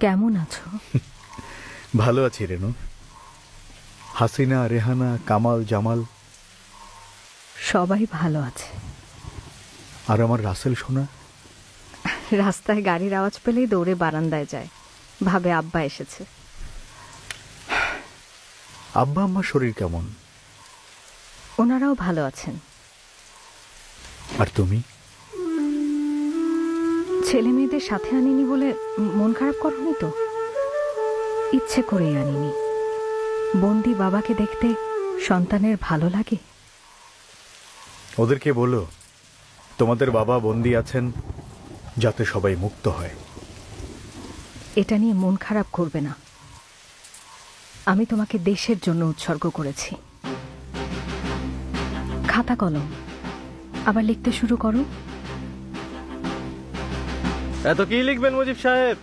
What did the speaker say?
কেমন আছো? ভালো আছি রেনু। হাসিনা, রেহানা, কামাল, জামাল সবাই ভালো আছে। আর আমার রাসেল সোনা। রাস্তায় গাড়ির আওয়াজ পেলেই দৌড়ে বারান্দায় যায়, ভাবে আব্বা এসেছে। আব্বা আম্মার শরীর কেমন? ওনারাও ভালো আছেন। আর তুমি? ছেলে মেয়েদের সাথে আনিনি বলে মন খারাপ করনি তো? ইচ্ছে করেই আনিনি। বন্দি বাবাকে দেখতে সন্তানের ভালো লাগে। ওদেরকে বলো তোমাদের বাবা বন্দি আছেন যাতে সবাই মুক্ত হয়। এটা নিয়ে মন খারাপ করবে না। আমি তোমাকে দেশের জন্য উৎসর্গ করেছি। খাতা কলম আবার লিখতে শুরু করো। এত কি লিখবেন মুজিব সাহেব?